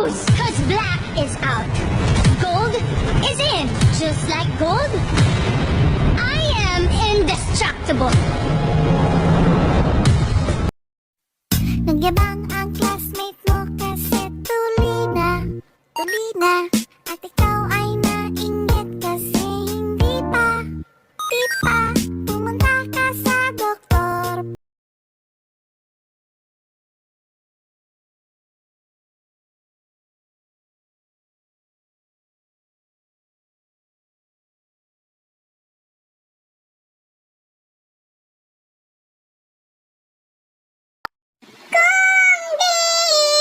lose, cause black is out. Gold is in, just like gold. I am indestructible. Nagyabang ang classmate mo kasi tuli na. At ikaw ay nainggit kasi hindi pa, pumunta ka sa doktor. Kung di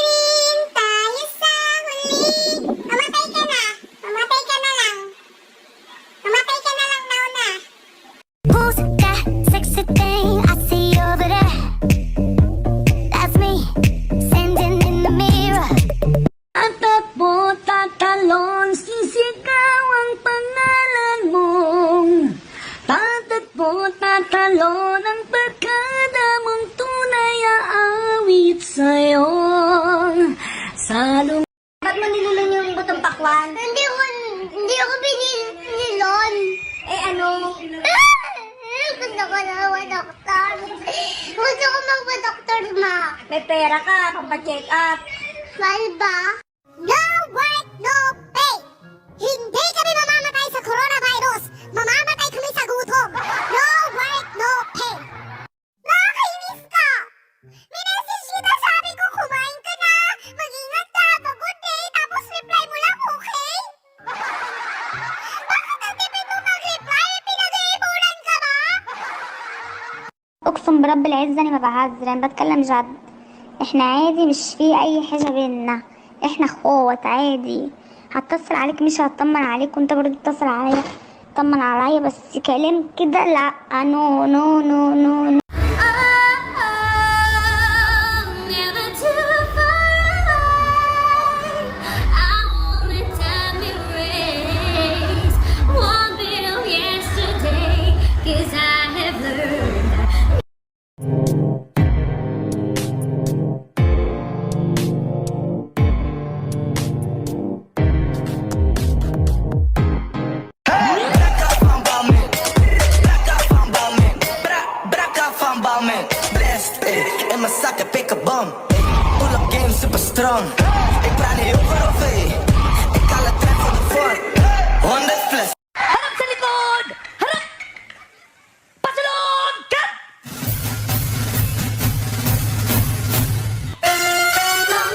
rin tayo sa huli, mamatay ka na. Mamatay ka na lang. Mamatay ka na lang, nauna. Who's that sexy thing I see over there? That's me, standing in the mirror. Tatakbo, tatalon, sisigaw ang pangalan mong. Tatakbo, tatalon, ang barkada mong tunay aawit sa'yo. Salong. Ba't mo nilulon yung butong pakwan? Hindi ako binilon. Eh ano? Gusto ko na doktor. Gusto ko magpa-doktor, ma. May pera ka, pampacheck up. Mahal ba? No work, no pay. Hindi kami mamamatay sa coronavirus. Mamamatay kami sa gutom. No work, no pay. Nakakainis ka. Minessage kita, sabi ko kumain ka na. Mag-ingat ka, pagod eh. Tapos reply mo lang, okay? Bakit ang tipid mo mag-reply? Pinag-iipunan ka ba? اقسم برب العزة اني ما بهزر، انا بتكلم جد. احنا عادي، مش في اي حاجة بينا، احنا اخوات عادي. هتصل عليك مش هطمن عليك، وانت برضه تتصل عليا طمن عليا، بس كلام كده لا. نو نو نو نو, نو. Strong, ik praat niet over of ik kan het treffen van de voor. 100 plus. Harap sa likod! Harap! Pasunod! Cut!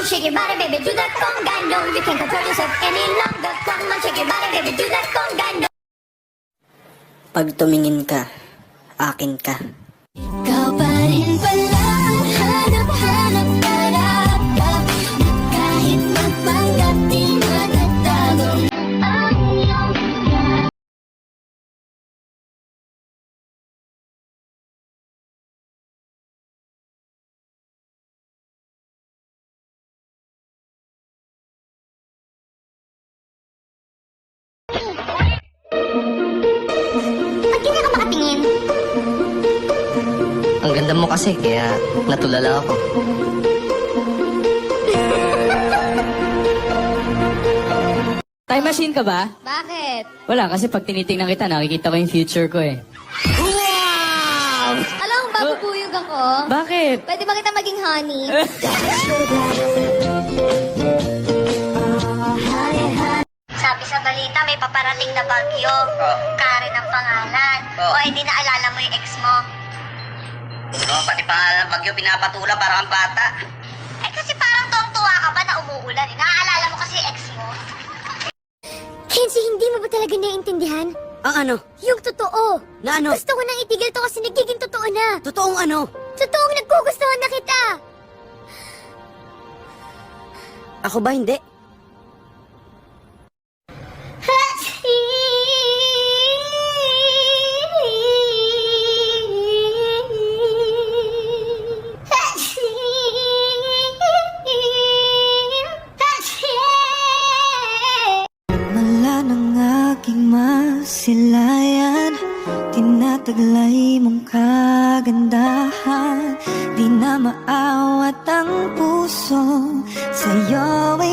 Shake your body, baby, do that conga. No, you can't control yourself any longer. Come on, shake your body, baby, do that conga. No. Pag tumingin ka, akin ka. Ikaw pa rin pala ang hanap-hanap para kahit magpanggap di magtatago ang iyong lugar. Ba't hindi ka makatingin? Ang ganda mo kasi, kaya natulala ako. Time machine ka ba? Bakit? Wala, kasi pag tinitingnan kita, nakikita ko yung future ko eh. Wow! Alam mo, babubuyog ako. Bakit? Pwede ba kita maging honey? Sabi sa balita, may paparating na bagyo. Karen ang pangalan. O hindi naalala mo yung ex mo? Pati pangalan ng bagyo pinapatula para kang bata. Eh kasi parang tuwang-tuwa ka ba na umuulan? Eh? Naaalala mo kasi ex mo? Kenzie, hindi mo ba talaga naiintindihan? Ang ano? Yung totoo. Na ano? Gusto ko nang itigil to kasi nagiging totoo na. Totoong ano? Totoong nagkugustuhan na kita. Ako ba hindi? Wala ng aking masilayan, tinataglay mong kagandahan. Di na maawat ang puso, sa'yo ay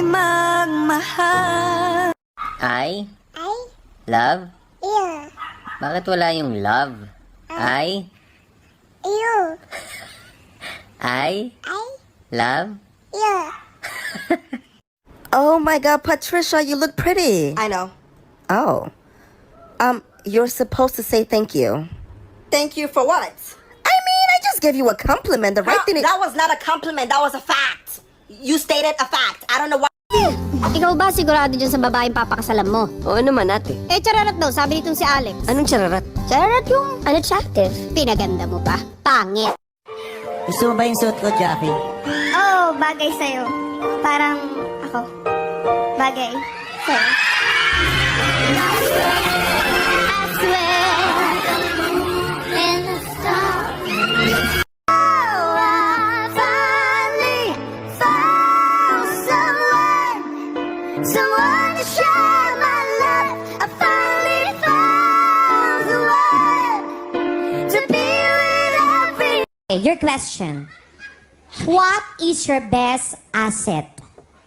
I Ay, love? ew. Bakit wala yung love? I Ew. I Ay, love? ew. Oh my god, Patricia, you look pretty. I know. Oh. You're supposed to say thank you. Thank you for what? I mean, I just gave you a compliment. The right thing is... That was not a compliment. That was a fact. You stated a fact. I don't know why. Ikaw ba sigurado dyan sa babaeng papakasalan mo? Oo naman, ate. Eh, chararat daw, sabi nitong si Alex. Anong chararat? Chararat yung unattractive. Pinaganda mo pa. Pangit. Gusto mo ba yung suit ko, Jackie? Oh, bagay sa'yo. Parang ako. Bagay sa'yo. I swear in the stars. Oh, I finally found someone to share my love. I finally found the one to be with every. Your question. What is your best asset?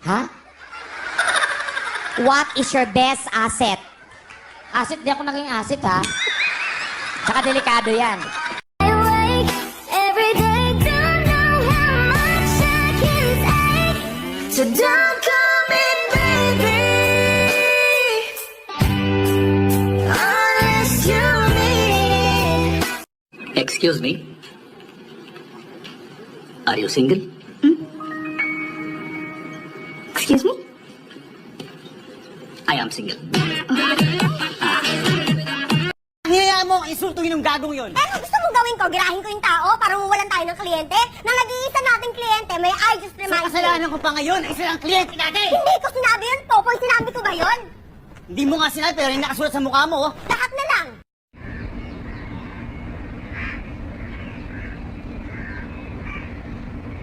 Ha? What is your best asset? Asset, di ako naging asset, ha? Tsaka delikado yan. I wake every day, don't know how much I can take. So don't call me baby, unless you mean it. Excuse me? Are you single? Excuse me? I am single. Hiyaya mo ang insultuhin ng gagong yun. Ano gusto mong gawin ko? Girahin ko yung tao para mawalan tayo ng kliyente? Nang nag-iisa nating kliyente, may I just remind you. Kasalanan ko pa ngayon ay silang kliyente natin. Hindi ko sinabi yun, Popoy. Sinabi ko ba yun? Hindi mo nga sinabi pero yung nakasulat sa mukha mo. Oh. Lahat na lang.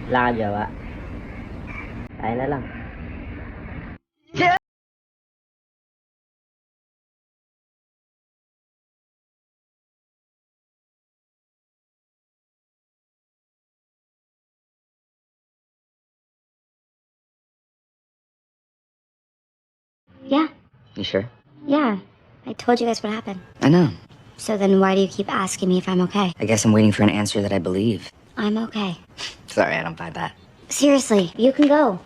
Wala ka jowa? Tayo na lang. Yeah, You sure? yeah. I told you guys what happened. I know. So then why do you keep asking me if I'm okay? I guess I'm waiting for an answer that I believe. I'm okay. Sorry, I don't buy that. Seriously, you can go.